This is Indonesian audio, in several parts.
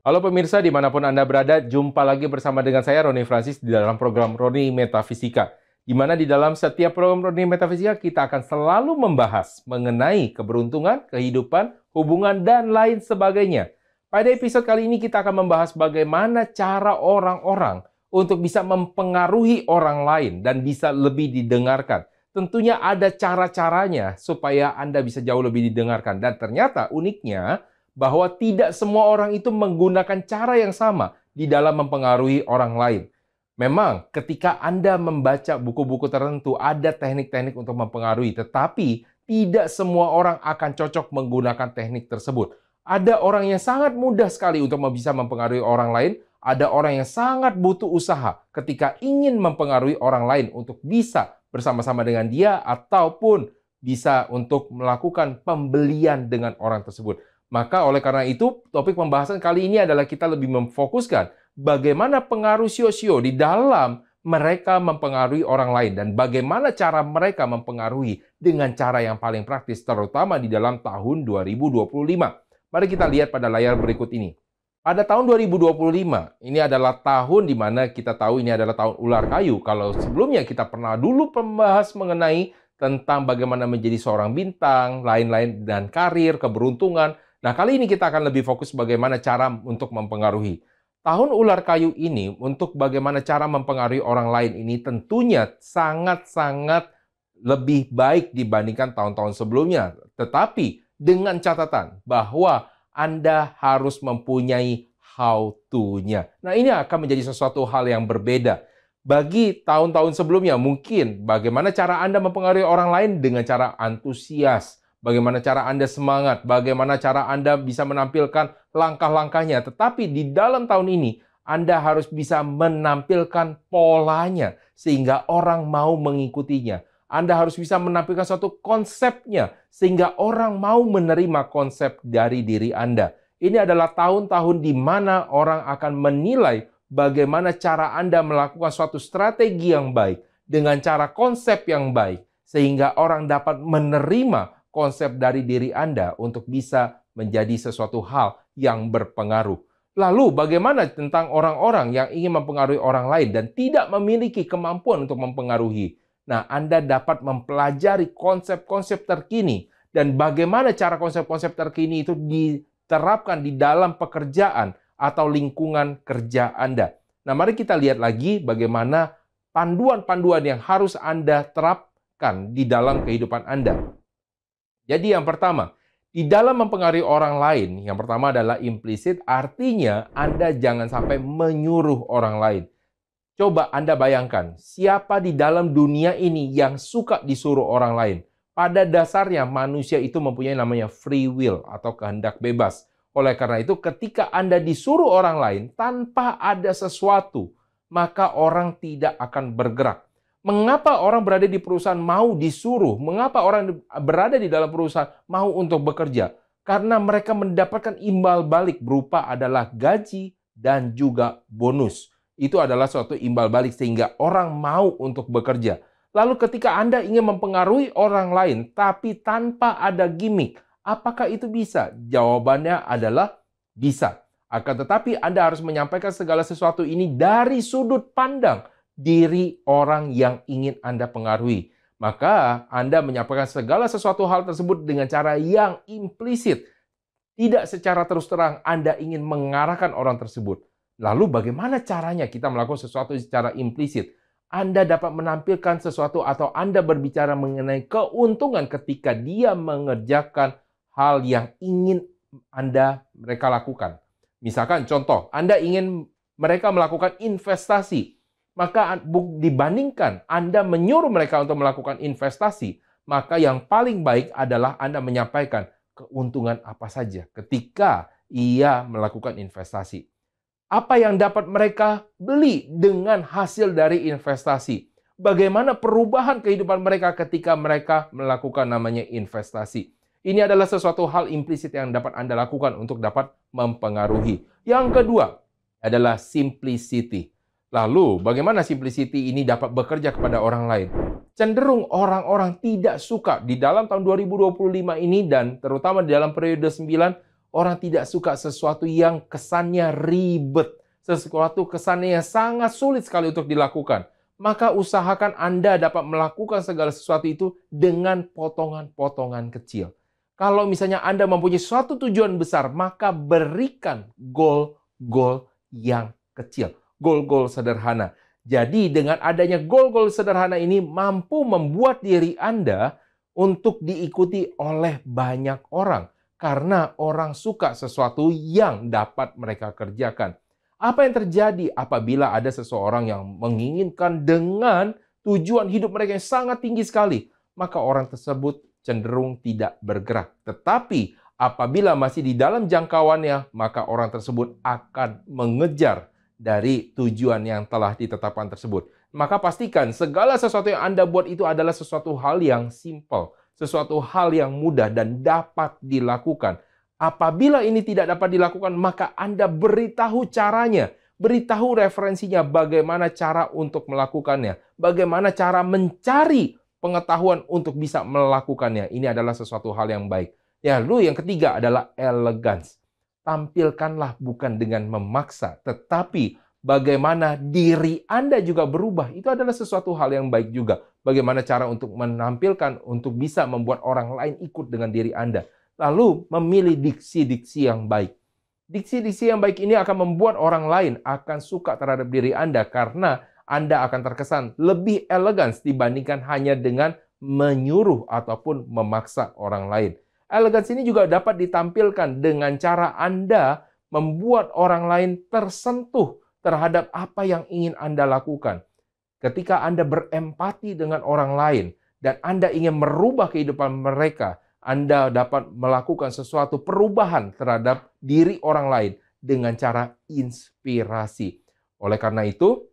Halo pemirsa, dimanapun Anda berada, jumpa lagi bersama dengan saya, Roni Francis, di dalam program Roni Metafisika. Di mana di dalam setiap program Roni Metafisika, kita akan selalu membahas mengenai keberuntungan, kehidupan, hubungan, dan lain sebagainya. Pada episode kali ini, kita akan membahas bagaimana cara orang-orang untuk bisa mempengaruhi orang lain dan bisa lebih didengarkan. Tentunya ada cara-caranya supaya Anda bisa jauh lebih didengarkan. Dan ternyata uniknya, bahwa tidak semua orang itu menggunakan cara yang sama di dalam mempengaruhi orang lain. Memang ketika Anda membaca buku-buku tertentu ada teknik-teknik untuk mempengaruhi, tetapi tidak semua orang akan cocok menggunakan teknik tersebut. Ada orang yang sangat mudah sekali untuk bisa mempengaruhi orang lain, ada orang yang sangat butuh usaha ketika ingin mempengaruhi orang lain untuk bisa bersama-sama dengan dia ataupun bisa untuk melakukan pembelian dengan orang tersebut. Maka oleh karena itu, topik pembahasan kali ini adalah kita lebih memfokuskan bagaimana pengaruh sio-sio di dalam mereka mempengaruhi orang lain dan bagaimana cara mereka mempengaruhi dengan cara yang paling praktis, terutama di dalam tahun 2025. Mari kita lihat pada layar berikut ini. Pada tahun 2025, ini adalah tahun di mana kita tahu ini adalah tahun ular kayu. Kalau sebelumnya kita pernah dulu membahas mengenai tentang bagaimana menjadi seorang bintang, lain-lain, dan karir, keberuntungan. Nah, kali ini kita akan lebih fokus bagaimana cara untuk mempengaruhi. Tahun ular kayu ini, untuk bagaimana cara mempengaruhi orang lain ini tentunya sangat-sangat lebih baik dibandingkan tahun-tahun sebelumnya. Tetapi dengan catatan bahwa Anda harus mempunyai how to-nya. Nah, ini akan menjadi sesuatu hal yang berbeda. Bagi tahun-tahun sebelumnya, mungkin bagaimana cara Anda mempengaruhi orang lain dengan cara antusias. Bagaimana cara Anda semangat, bagaimana cara Anda bisa menampilkan langkah-langkahnya. Tetapi di dalam tahun ini, Anda harus bisa menampilkan polanya sehingga orang mau mengikutinya. Anda harus bisa menampilkan suatu konsepnya sehingga orang mau menerima konsep dari diri Anda. Ini adalah tahun-tahun di mana orang akan menilai bagaimana cara Anda melakukan suatu strategi yang baik dengan cara konsep yang baik sehingga orang dapat menerima konsep dari diri Anda untuk bisa menjadi sesuatu hal yang berpengaruh. Lalu bagaimana tentang orang-orang yang ingin mempengaruhi orang lain dan tidak memiliki kemampuan untuk mempengaruhi? Nah, Anda dapat mempelajari konsep-konsep terkini dan bagaimana cara konsep-konsep terkini itu diterapkan di dalam pekerjaan atau lingkungan kerja Anda. Nah, mari kita lihat lagi bagaimana panduan-panduan yang harus Anda terapkan di dalam kehidupan Anda. Jadi yang pertama, di dalam mempengaruhi orang lain, yang pertama adalah implisit, artinya Anda jangan sampai menyuruh orang lain. Coba Anda bayangkan, siapa di dalam dunia ini yang suka disuruh orang lain? Pada dasarnya manusia itu mempunyai namanya free will atau kehendak bebas. Oleh karena itu, ketika Anda disuruh orang lain tanpa ada sesuatu, maka orang tidak akan bergerak. Mengapa orang berada di perusahaan mau disuruh? Mengapa orang berada di dalam perusahaan mau untuk bekerja? Karena mereka mendapatkan imbal balik berupa adalah gaji dan juga bonus. Itu adalah suatu imbal balik sehingga orang mau untuk bekerja. Lalu ketika Anda ingin mempengaruhi orang lain tapi tanpa ada gimmick, apakah itu bisa? Jawabannya adalah bisa. Akan tetapi Anda harus menyampaikan segala sesuatu ini dari sudut pandang diri orang yang ingin Anda pengaruhi. Maka Anda menyampaikan segala sesuatu hal tersebut dengan cara yang implisit. Tidak secara terus terang Anda ingin mengarahkan orang tersebut. Lalu bagaimana caranya kita melakukan sesuatu secara implisit? Anda dapat menampilkan sesuatu atau Anda berbicara mengenai keuntungan ketika dia mengerjakan hal yang ingin mereka lakukan. Misalkan contoh, Anda ingin mereka melakukan investasi. Maka dibandingkan Anda menyuruh mereka untuk melakukan investasi, maka yang paling baik adalah Anda menyampaikan keuntungan apa saja ketika ia melakukan investasi. Apa yang dapat mereka beli dengan hasil dari investasi? Bagaimana perubahan kehidupan mereka ketika mereka melakukan namanya investasi? Ini adalah sesuatu hal implisit yang dapat Anda lakukan untuk dapat mempengaruhi. Yang kedua adalah simplicity. Lalu, bagaimana simplicity ini dapat bekerja kepada orang lain? Cenderung orang-orang tidak suka di dalam tahun 2025 ini dan terutama di dalam periode 9, Orang tidak suka sesuatu yang kesannya ribet, sesuatu kesannya yang sangat sulit sekali untuk dilakukan. Maka usahakan Anda dapat melakukan segala sesuatu itu dengan potongan-potongan kecil. Kalau misalnya Anda mempunyai suatu tujuan besar, maka berikan goal-goal yang kecil, goal-goal sederhana. Jadi dengan adanya goal-goal sederhana ini mampu membuat diri Anda untuk diikuti oleh banyak orang. Karena orang suka sesuatu yang dapat mereka kerjakan. Apa yang terjadi apabila ada seseorang yang menginginkan dengan tujuan hidup mereka yang sangat tinggi sekali? Maka orang tersebut cenderung tidak bergerak. Tetapi apabila masih di dalam jangkauannya, maka orang tersebut akan mengejar dari tujuan yang telah ditetapkan tersebut. Maka pastikan segala sesuatu yang Anda buat itu adalah sesuatu hal yang simple, sesuatu hal yang mudah dan dapat dilakukan. Apabila ini tidak dapat dilakukan, maka Anda beritahu caranya, beritahu referensinya, bagaimana cara untuk melakukannya, bagaimana cara mencari pengetahuan untuk bisa melakukannya. Ini adalah sesuatu hal yang baik. Ya, lalu yang ketiga adalah elegance. Tampilkanlah bukan dengan memaksa, tetapi bagaimana diri Anda juga berubah. Itu adalah sesuatu hal yang baik juga. Bagaimana cara untuk menampilkan, untuk bisa membuat orang lain ikut dengan diri Anda. Lalu memilih diksi-diksi yang baik. Diksi-diksi yang baik ini akan membuat orang lain akan suka terhadap diri Anda karena Anda akan terkesan lebih elegan dibandingkan hanya dengan menyuruh ataupun memaksa orang lain. Elegans ini juga dapat ditampilkan dengan cara Anda membuat orang lain tersentuh terhadap apa yang ingin Anda lakukan. Ketika Anda berempati dengan orang lain dan Anda ingin merubah kehidupan mereka, Anda dapat melakukan sesuatu perubahan terhadap diri orang lain dengan cara inspirasi. Oleh karena itu,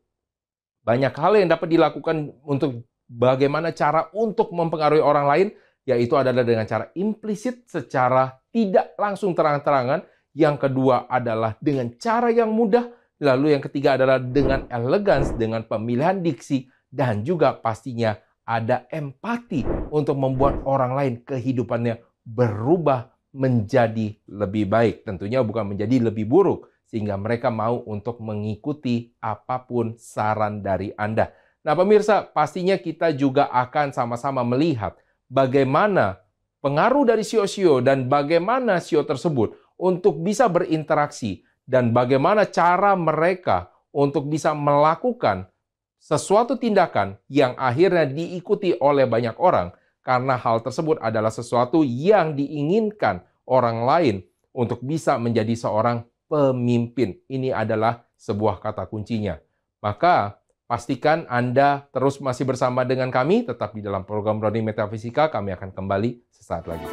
banyak hal yang dapat dilakukan untuk bagaimana cara untuk mempengaruhi orang lain, yaitu adalah dengan cara implisit secara tidak langsung terang-terangan. Yang kedua adalah dengan cara yang mudah. Lalu yang ketiga adalah dengan elegans, dengan pemilihan diksi, dan juga pastinya ada empati untuk membuat orang lain kehidupannya berubah menjadi lebih baik. Tentunya bukan menjadi lebih buruk, sehingga mereka mau untuk mengikuti apapun saran dari Anda. Nah pemirsa, pastinya kita juga akan sama-sama melihat bagaimana pengaruh dari sio-sio dan bagaimana sio tersebut untuk bisa berinteraksi dan bagaimana cara mereka untuk bisa melakukan sesuatu tindakan yang akhirnya diikuti oleh banyak orang karena hal tersebut adalah sesuatu yang diinginkan orang lain untuk bisa menjadi seorang pemimpin. Ini adalah sebuah kata kuncinya. Maka pastikan Anda terus masih bersama dengan kami, tetap di dalam program Roni Metafisika. Kami akan kembali sesaat lagi.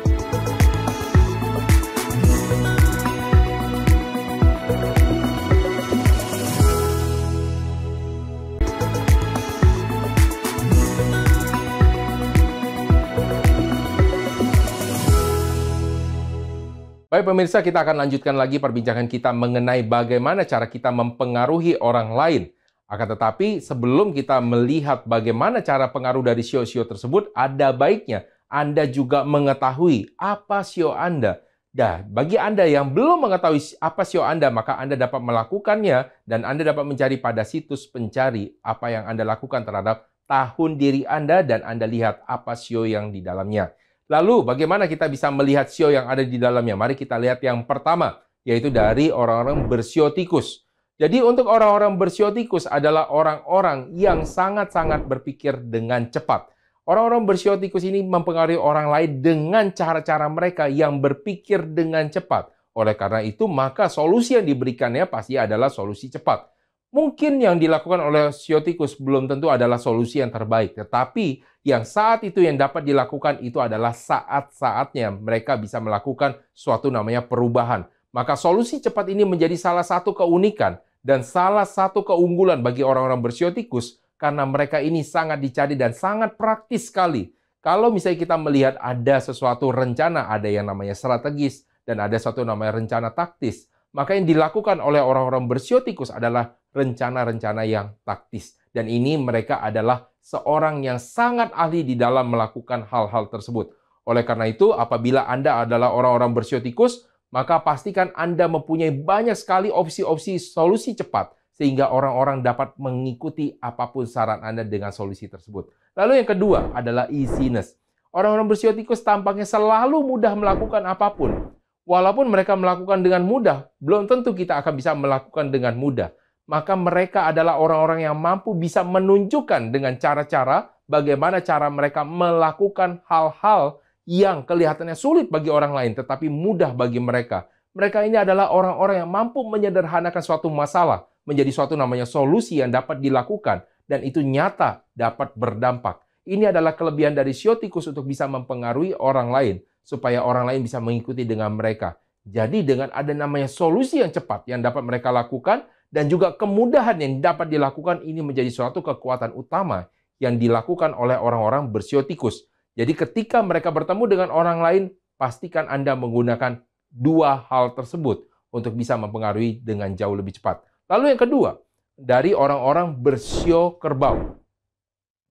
Baik pemirsa, kita akan lanjutkan lagi perbincangan kita mengenai bagaimana cara kita mempengaruhi orang lain. Akan tetapi sebelum kita melihat bagaimana cara pengaruh dari sio-sio tersebut, ada baiknya Anda juga mengetahui apa sio Anda. Dan bagi Anda yang belum mengetahui apa sio Anda, maka Anda dapat melakukannya dan Anda dapat mencari pada situs pencari apa yang Anda lakukan terhadap tahun diri Anda dan Anda lihat apa sio yang di dalamnya. Lalu bagaimana kita bisa melihat sio yang ada di dalamnya? Mari kita lihat yang pertama, yaitu dari orang-orang bersio tikus. Jadi untuk orang-orang bersio tikus adalah orang-orang yang sangat-sangat berpikir dengan cepat. Orang-orang bersio tikus ini mempengaruhi orang lain dengan cara-cara mereka yang berpikir dengan cepat. Oleh karena itu, maka solusi yang diberikannya pasti adalah solusi cepat. Mungkin yang dilakukan oleh sio tikus belum tentu adalah solusi yang terbaik, tetapi yang saat itu yang dapat dilakukan itu adalah saat-saatnya mereka bisa melakukan suatu namanya perubahan. Maka solusi cepat ini menjadi salah satu keunikan dan salah satu keunggulan bagi orang-orang bersio tikus karena mereka ini sangat dicari dan sangat praktis sekali. Kalau misalnya kita melihat ada sesuatu rencana, ada yang namanya strategis dan ada suatu namanya rencana taktis. Maka yang dilakukan oleh orang-orang bersio tikus adalah rencana-rencana yang taktis. Dan ini mereka adalah seorang yang sangat ahli di dalam melakukan hal-hal tersebut. Oleh karena itu, apabila Anda adalah orang-orang bersio tikus, maka pastikan Anda mempunyai banyak sekali opsi-opsi solusi cepat, sehingga orang-orang dapat mengikuti apapun saran Anda dengan solusi tersebut. Lalu yang kedua adalah easiness. Orang-orang bersio tikus tampaknya selalu mudah melakukan apapun. Walaupun mereka melakukan dengan mudah, belum tentu kita akan bisa melakukan dengan mudah. Maka mereka adalah orang-orang yang mampu bisa menunjukkan dengan cara-cara bagaimana cara mereka melakukan hal-hal yang kelihatannya sulit bagi orang lain, tetapi mudah bagi mereka. Mereka ini adalah orang-orang yang mampu menyederhanakan suatu masalah menjadi suatu namanya solusi yang dapat dilakukan, dan itu nyata dapat berdampak. Ini adalah kelebihan dari sio tikus untuk bisa mempengaruhi orang lain, supaya orang lain bisa mengikuti dengan mereka. Jadi dengan ada namanya solusi yang cepat yang dapat mereka lakukan, dan juga kemudahan yang dapat dilakukan, ini menjadi suatu kekuatan utama yang dilakukan oleh orang-orang bersio tikus. Jadi ketika mereka bertemu dengan orang lain, pastikan Anda menggunakan dua hal tersebut untuk bisa mempengaruhi dengan jauh lebih cepat. Lalu yang kedua, dari orang-orang bersio kerbau.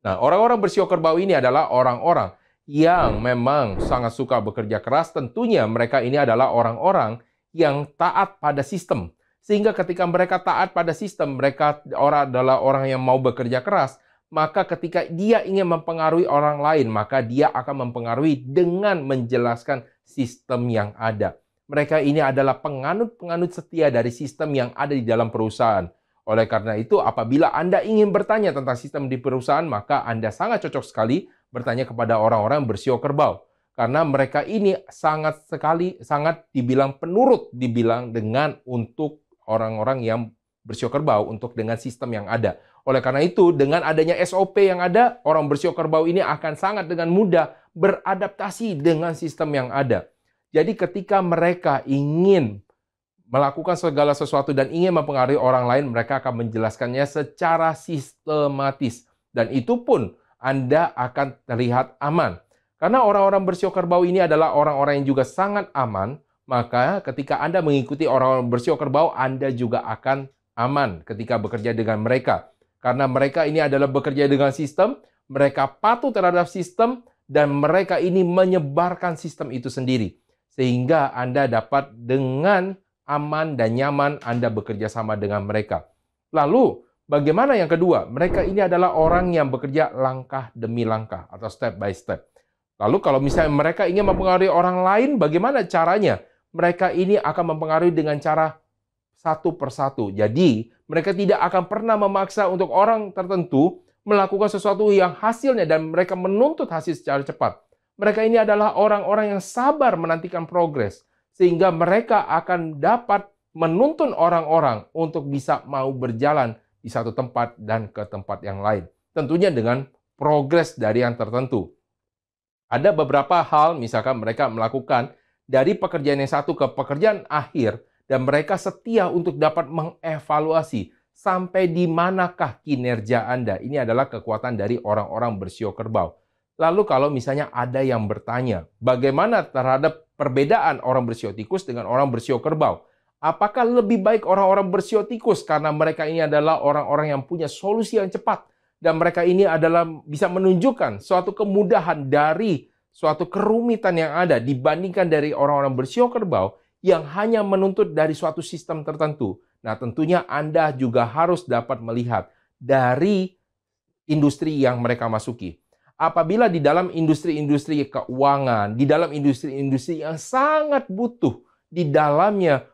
Nah, orang-orang bersio kerbau ini adalah orang-orang yang memang sangat suka bekerja keras. Tentunya mereka ini adalah orang-orang yang taat pada sistem. Sehingga ketika mereka taat pada sistem, mereka adalah orang yang mau bekerja keras. Maka ketika dia ingin mempengaruhi orang lain, maka dia akan mempengaruhi dengan menjelaskan sistem yang ada. Mereka ini adalah penganut-penganut setia dari sistem yang ada di dalam perusahaan. Oleh karena itu, apabila Anda ingin bertanya tentang sistem di perusahaan, maka Anda sangat cocok sekali bertanya kepada orang-orang bersio kerbau. Karena mereka ini sangat dibilang penurut, dibilang dengan untuk orang-orang yang bersio kerbau untuk dengan sistem yang ada. Oleh karena itu, dengan adanya SOP yang ada, orang bersio kerbau ini akan sangat dengan mudah beradaptasi dengan sistem yang ada. Jadi ketika mereka ingin melakukan segala sesuatu dan ingin mempengaruhi orang lain, mereka akan menjelaskannya secara sistematis. Dan itu pun Anda akan terlihat aman. Karena orang-orang bersio kerbau ini adalah orang-orang yang juga sangat aman, maka ketika Anda mengikuti orang-orang bersio kerbau, Anda juga akan aman ketika bekerja dengan mereka. Karena mereka ini adalah bekerja dengan sistem, mereka patuh terhadap sistem, dan mereka ini menyebarkan sistem itu sendiri. Sehingga Anda dapat dengan aman dan nyaman Anda bekerja sama dengan mereka. Lalu, bagaimana yang kedua? Mereka ini adalah orang yang bekerja langkah demi langkah atau step by step. Lalu kalau misalnya mereka ingin mempengaruhi orang lain, bagaimana caranya? Mereka ini akan mempengaruhi dengan cara satu persatu. Jadi, mereka tidak akan pernah memaksa untuk orang tertentu melakukan sesuatu yang hasilnya dan mereka menuntut hasil secara cepat. Mereka ini adalah orang-orang yang sabar menantikan progres. Sehingga mereka akan dapat menuntun orang-orang untuk bisa mau berjalan di satu tempat dan ke tempat yang lain. Tentunya dengan progres dari yang tertentu. Ada beberapa hal, misalkan mereka melakukan dari pekerjaan yang satu ke pekerjaan akhir, dan mereka setia untuk dapat mengevaluasi sampai di manakah kinerja Anda. Ini adalah kekuatan dari orang-orang bersio kerbau. Lalu kalau misalnya ada yang bertanya, bagaimana terhadap perbedaan orang bersio tikus dengan orang bersio kerbau? Apakah lebih baik orang-orang bersio tikus karena mereka ini adalah orang-orang yang punya solusi yang cepat dan mereka ini adalah bisa menunjukkan suatu kemudahan dari suatu kerumitan yang ada dibandingkan dari orang-orang bersio kerbau yang hanya menuntut dari suatu sistem tertentu. Nah, tentunya Anda juga harus dapat melihat dari industri yang mereka masuki. Apabila di dalam industri-industri keuangan, di dalam industri-industri yang sangat butuh di dalamnya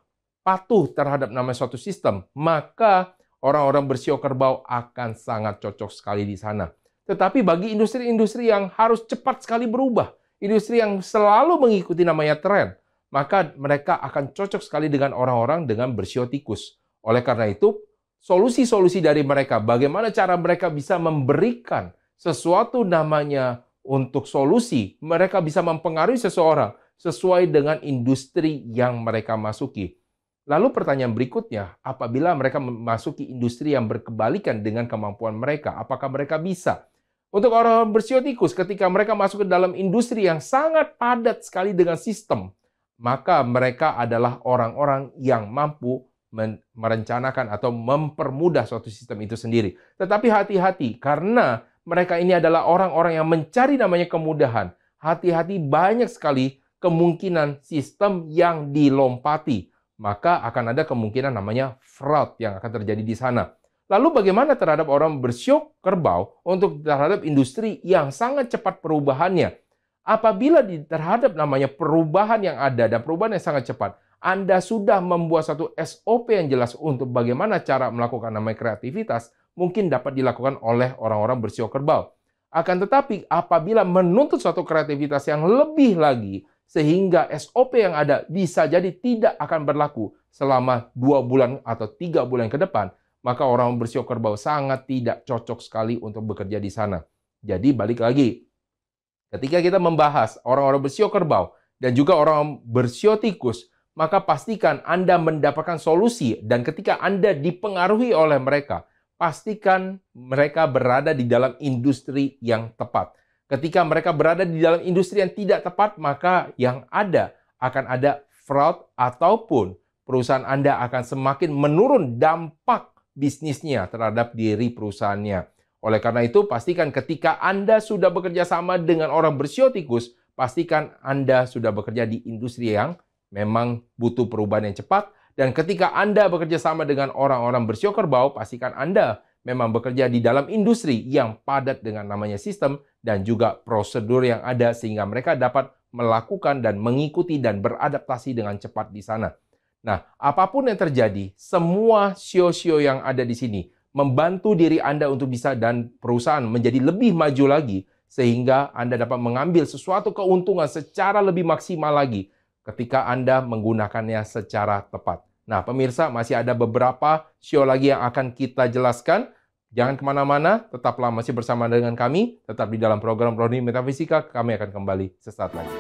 patuh terhadap nama suatu sistem, maka orang-orang bersio kerbau akan sangat cocok sekali di sana. Tetapi bagi industri-industri yang harus cepat sekali berubah, industri yang selalu mengikuti namanya tren, maka mereka akan cocok sekali dengan orang-orang dengan bersio tikus. Oleh karena itu, solusi-solusi dari mereka, bagaimana cara mereka bisa memberikan sesuatu namanya untuk solusi, mereka bisa mempengaruhi seseorang sesuai dengan industri yang mereka masuki. Lalu pertanyaan berikutnya, apabila mereka memasuki industri yang berkebalikan dengan kemampuan mereka, apakah mereka bisa? Untuk orang bersio tikus, ketika mereka masuk ke dalam industri yang sangat padat sekali dengan sistem, maka mereka adalah orang-orang yang mampu merencanakan atau mempermudah suatu sistem itu sendiri. Tetapi hati-hati, karena mereka ini adalah orang-orang yang mencari namanya kemudahan. Hati-hati, banyak sekali kemungkinan sistem yang dilompati. Maka akan ada kemungkinan namanya fraud yang akan terjadi di sana. Lalu bagaimana terhadap orang bersio kerbau untuk terhadap industri yang sangat cepat perubahannya? Apabila terhadap namanya perubahan yang ada dan perubahan yang sangat cepat, Anda sudah membuat satu SOP yang jelas untuk bagaimana cara melakukan namanya kreativitas, mungkin dapat dilakukan oleh orang-orang bersio kerbau. Akan tetapi apabila menuntut suatu kreativitas yang lebih lagi, sehingga SOP yang ada bisa jadi tidak akan berlaku selama 2 bulan atau 3 bulan ke depan, maka orang bersio kerbau sangat tidak cocok sekali untuk bekerja di sana. Jadi balik lagi, ketika kita membahas orang-orang bersio kerbau dan juga orang bersio tikus, maka pastikan Anda mendapatkan solusi, dan ketika Anda dipengaruhi oleh mereka, pastikan mereka berada di dalam industri yang tepat. Ketika mereka berada di dalam industri yang tidak tepat, maka yang ada akan ada fraud ataupun perusahaan Anda akan semakin menurun dampak bisnisnya terhadap diri perusahaannya. Oleh karena itu, pastikan ketika Anda sudah bekerja sama dengan orang bersio tikus, pastikan Anda sudah bekerja di industri yang memang butuh perubahan yang cepat. Dan ketika Anda bekerja sama dengan orang-orang bersio kerbau, pastikan Anda memang bekerja di dalam industri yang padat dengan namanya sistem dan juga prosedur yang ada sehingga mereka dapat melakukan dan mengikuti dan beradaptasi dengan cepat di sana. Nah, apapun yang terjadi, semua sio-sio yang ada di sini membantu diri Anda untuk bisa dan perusahaan menjadi lebih maju lagi sehingga Anda dapat mengambil sesuatu keuntungan secara lebih maksimal lagi ketika Anda menggunakannya secara tepat. Nah, pemirsa, masih ada beberapa sio lagi yang akan kita jelaskan. Jangan kemana-mana, tetaplah masih bersama dengan kami. Tetap di dalam program Roni Metafisika, kami akan kembali sesaat lagi.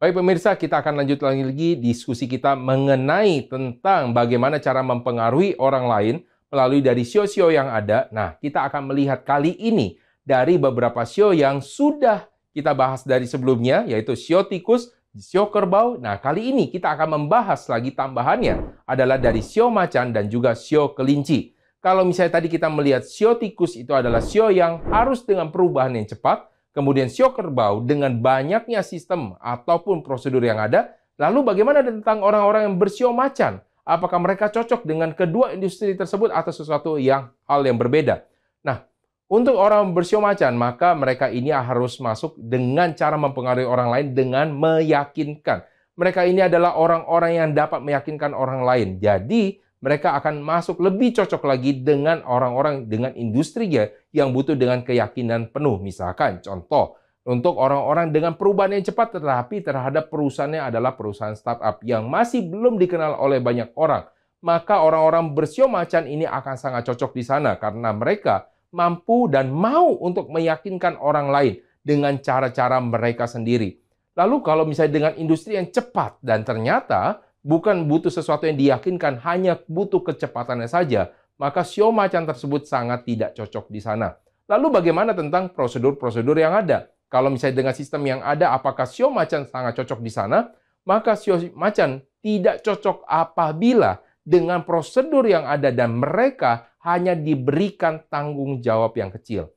Baik pemirsa, kita akan lanjut lagi diskusi kita mengenai tentang bagaimana cara mempengaruhi orang lain melalui dari sio-sio yang ada. Nah, kita akan melihat kali ini dari beberapa sio yang sudah kita bahas dari sebelumnya, yaitu sio tikus, sio kerbau. Nah, kali ini kita akan membahas lagi tambahannya adalah dari sio macan dan juga sio kelinci. Kalau misalnya tadi kita melihat sio tikus itu adalah sio yang harus dengan perubahan yang cepat, kemudian sio kerbau dengan banyaknya sistem ataupun prosedur yang ada. Lalu bagaimana tentang orang-orang yang bersio macan? Apakah mereka cocok dengan kedua industri tersebut atau sesuatu hal yang berbeda? Nah, untuk orang bersio macan, maka mereka ini harus masuk dengan cara mempengaruhi orang lain dengan meyakinkan. Mereka ini adalah orang-orang yang dapat meyakinkan orang lain. Jadi, mereka akan masuk lebih cocok lagi dengan orang-orang dengan industrinya yang butuh dengan keyakinan penuh. Misalkan, contoh, untuk orang-orang dengan perubahan yang cepat tetapi terhadap perusahaannya adalah perusahaan startup yang masih belum dikenal oleh banyak orang. Maka orang-orang bersio macan ini akan sangat cocok di sana karena mereka mampu dan mau untuk meyakinkan orang lain dengan cara-cara mereka sendiri. Lalu kalau misalnya dengan industri yang cepat dan ternyata bukan butuh sesuatu yang diyakinkan, hanya butuh kecepatannya saja, maka sio macan tersebut sangat tidak cocok di sana. Lalu bagaimana tentang prosedur-prosedur yang ada? Kalau misalnya dengan sistem yang ada, apakah sio macan sangat cocok di sana? Maka sio macan tidak cocok apabila dengan prosedur yang ada dan mereka hanya diberikan tanggung jawab yang kecil.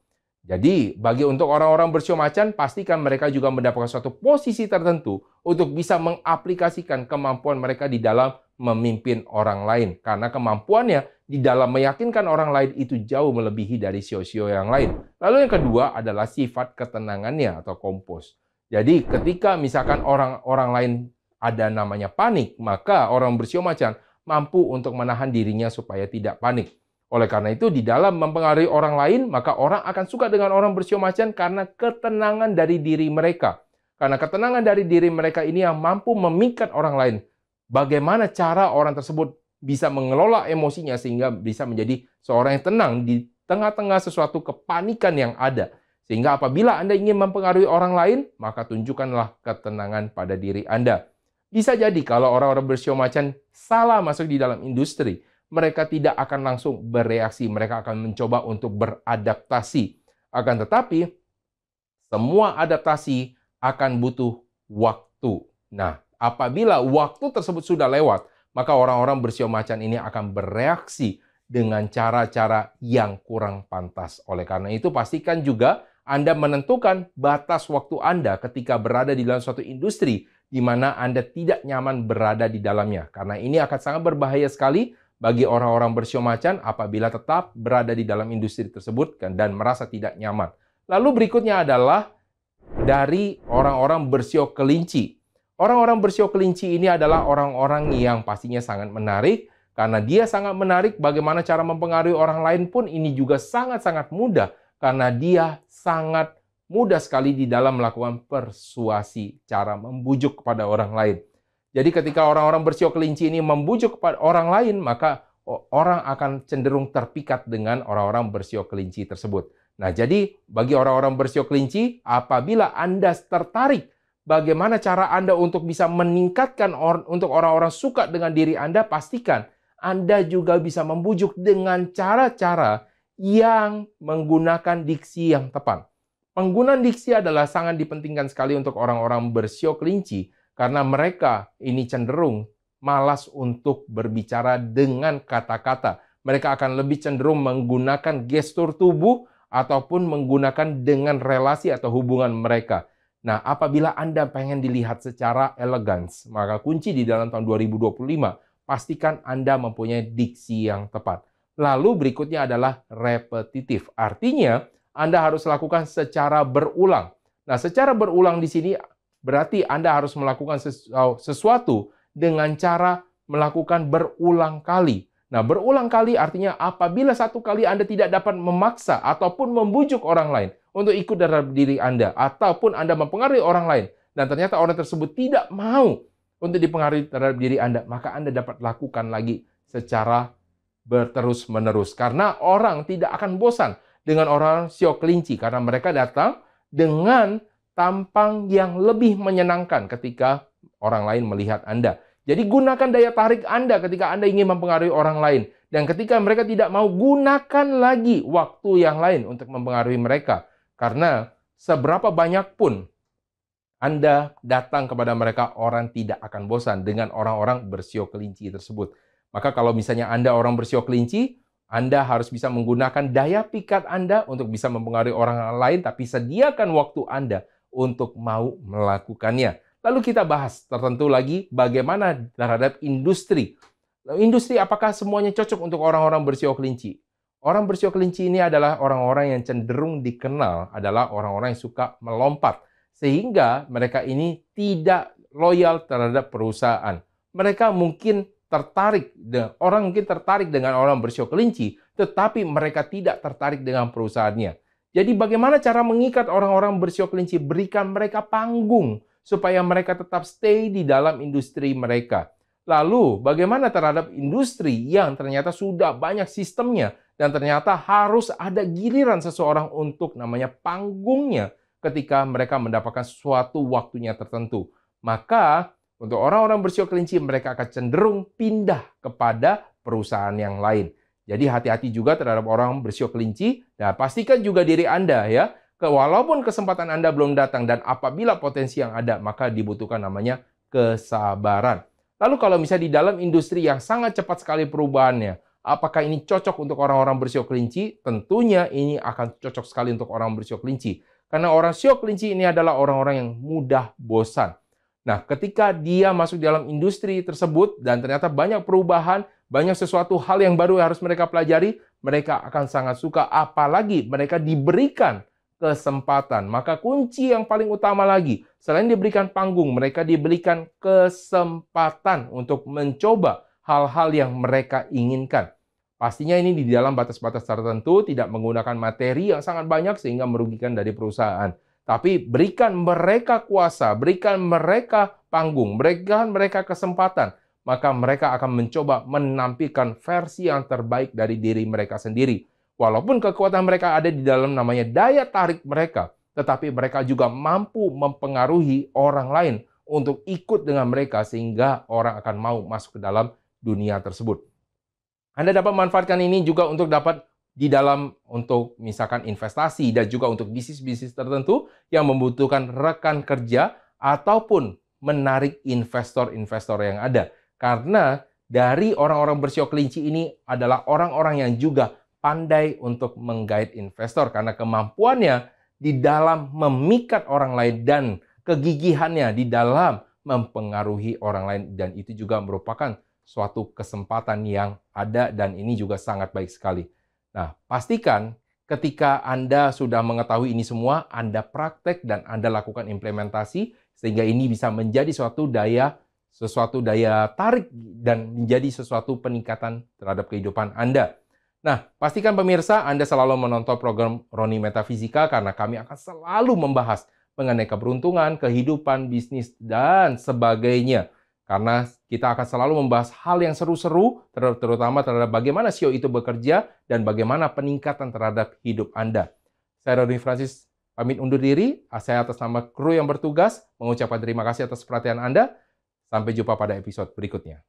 Jadi, bagi untuk orang-orang bersio macan, pastikan mereka juga mendapatkan suatu posisi tertentu untuk bisa mengaplikasikan kemampuan mereka di dalam memimpin orang lain. Karena kemampuannya di dalam meyakinkan orang lain itu jauh melebihi dari sio-sio yang lain. Lalu yang kedua adalah sifat ketenangannya atau kompos. Jadi ketika misalkan orang lain ada namanya panik, maka orang bersio macan mampu untuk menahan dirinya supaya tidak panik. Oleh karena itu, di dalam mempengaruhi orang lain, maka orang akan suka dengan orang bersio macan karena ketenangan dari diri mereka. Karena ketenangan dari diri mereka ini yang mampu memikat orang lain. Bagaimana cara orang tersebut bisa mengelola emosinya sehingga bisa menjadi seorang yang tenang di tengah-tengah sesuatu kepanikan yang ada. Sehingga apabila Anda ingin mempengaruhi orang lain, maka tunjukkanlah ketenangan pada diri Anda. Bisa jadi kalau orang-orang bersio macan salah masuk di dalam industri, mereka tidak akan langsung bereaksi, mereka akan mencoba untuk beradaptasi. Akan tetapi, semua adaptasi akan butuh waktu. Nah, apabila waktu tersebut sudah lewat, maka orang-orang bersio macan ini akan bereaksi dengan cara-cara yang kurang pantas. Oleh karena itu, pastikan juga Anda menentukan batas waktu Anda ketika berada di dalam suatu industri di mana Anda tidak nyaman berada di dalamnya. Karena ini akan sangat berbahaya sekali bagi orang-orang bersio macan apabila tetap berada di dalam industri tersebut dan merasa tidak nyaman. Lalu berikutnya adalah dari orang-orang bersio kelinci. Orang-orang bersio kelinci ini adalah orang-orang yang pastinya sangat menarik. Karena dia sangat menarik, bagaimana cara mempengaruhi orang lain pun ini juga sangat-sangat mudah. Karena dia sangat mudah sekali di dalam melakukan persuasi, cara membujuk kepada orang lain. Jadi ketika orang-orang bersio kelinci ini membujuk kepada orang lain, maka orang akan cenderung terpikat dengan orang-orang bersio kelinci tersebut. Nah, jadi bagi orang-orang bersio kelinci, apabila Anda tertarik bagaimana cara Anda untuk bisa meningkatkan untuk orang-orang suka dengan diri Anda, pastikan Anda juga bisa membujuk dengan cara-cara yang menggunakan diksi yang tepat. Penggunaan diksi adalah sangat dipentingkan sekali untuk orang-orang bersio kelinci karena mereka ini cenderung malas untuk berbicara dengan kata-kata. Mereka akan lebih cenderung menggunakan gestur tubuh ataupun menggunakan dengan relasi atau hubungan mereka. Nah, apabila Anda pengen dilihat secara elegans, maka kunci di dalam tahun 2025, pastikan Anda mempunyai diksi yang tepat. Lalu berikutnya adalah repetitif. Artinya, Anda harus lakukan secara berulang. Nah, secara berulang di sini berarti Anda harus melakukan sesuatu dengan cara melakukan berulang kali. Nah, berulang kali artinya apabila satu kali Anda tidak dapat memaksa ataupun membujuk orang lain untuk ikut dalam diri Anda, ataupun Anda mempengaruhi orang lain, dan ternyata orang tersebut tidak mau untuk dipengaruhi terhadap diri Anda, maka Anda dapat lakukan lagi secara berterus-menerus. Karena orang tidak akan bosan dengan orang sio kelinci, karena mereka datang dengan tampang yang lebih menyenangkan ketika orang lain melihat Anda. Jadi gunakan daya tarik Anda ketika Anda ingin mempengaruhi orang lain. Dan ketika mereka tidak mau, gunakan lagi waktu yang lain untuk mempengaruhi mereka. Karena seberapa banyak pun Anda datang kepada mereka, orang tidak akan bosan dengan orang-orang bersio kelinci tersebut. Maka kalau misalnya Anda orang bersio kelinci, Anda harus bisa menggunakan daya pikat Anda untuk bisa mempengaruhi orang lain, tapi sediakan waktu Anda untuk mau melakukannya. Lalu kita bahas tertentu lagi bagaimana terhadap industri. Industri apakah semuanya cocok untuk orang-orang bersio kelinci? Orang bersio kelinci ini adalah orang-orang yang cenderung dikenal adalah orang-orang yang suka melompat. Sehingga mereka ini tidak loyal terhadap perusahaan. Mereka mungkin tertarik, orang mungkin tertarik dengan orang bersio kelinci, tetapi mereka tidak tertarik dengan perusahaannya. Jadi bagaimana cara mengikat orang-orang bersio kelinci? Berikan mereka panggung supaya mereka tetap stay di dalam industri mereka. Lalu, bagaimana terhadap industri yang ternyata sudah banyak sistemnya dan ternyata harus ada giliran seseorang untuk namanya panggungnya ketika mereka mendapatkan suatu waktunya tertentu. Maka, untuk orang-orang bersio kelinci, mereka akan cenderung pindah kepada perusahaan yang lain. Jadi hati-hati juga terhadap orang bersio kelinci. Nah, pastikan juga diri Anda ya. Walaupun kesempatan Anda belum datang dan apabila potensi yang ada, maka dibutuhkan namanya kesabaran. Lalu kalau misalnya di dalam industri yang sangat cepat sekali perubahannya, apakah ini cocok untuk orang-orang bersio kelinci? Tentunya ini akan cocok sekali untuk orang bersio kelinci. Karena orang sio kelinci ini adalah orang-orang yang mudah bosan. Nah, ketika dia masuk dalam industri tersebut dan ternyata banyak perubahan, banyak sesuatu hal yang baru yang harus mereka pelajari, mereka akan sangat suka, apalagi mereka diberikan kesempatan. Maka kunci yang paling utama lagi, selain diberikan panggung, mereka diberikan kesempatan untuk mencoba hal-hal yang mereka inginkan. Pastinya ini di dalam batas-batas tertentu, tidak menggunakan materi yang sangat banyak sehingga merugikan dari perusahaan. Tapi berikan mereka kuasa, berikan mereka panggung, berikan mereka kesempatan. Maka mereka akan mencoba menampilkan versi yang terbaik dari diri mereka sendiri. Walaupun kekuatan mereka ada di dalam namanya daya tarik mereka, tetapi mereka juga mampu mempengaruhi orang lain untuk ikut dengan mereka sehingga orang akan mau masuk ke dalam dunia tersebut. Anda dapat manfaatkan ini juga untuk dapat di dalam untuk misalkan investasi dan juga untuk bisnis-bisnis tertentu yang membutuhkan rekan kerja ataupun menarik investor-investor yang ada. Karena dari orang-orang bersio kelinci ini adalah orang-orang yang juga pandai untuk menggait investor karena kemampuannya di dalam memikat orang lain dan kegigihannya di dalam mempengaruhi orang lain, dan itu juga merupakan suatu kesempatan yang ada dan ini juga sangat baik sekali. Nah, pastikan ketika Anda sudah mengetahui ini semua, Anda praktek dan Anda lakukan implementasi sehingga ini bisa menjadi sesuatu daya tarik dan menjadi sesuatu peningkatan terhadap kehidupan Anda. Nah, pastikan pemirsa Anda selalu menonton program Roni Metafisika karena kami akan selalu membahas mengenai keberuntungan, kehidupan, bisnis, dan sebagainya. Karena kita akan selalu membahas hal yang seru-seru, terutama terhadap bagaimana SEO itu bekerja dan bagaimana peningkatan terhadap hidup Anda. Saya Roni Francis pamit undur diri. Saya atas nama kru yang bertugas mengucapkan terima kasih atas perhatian Anda. Sampai jumpa pada episode berikutnya.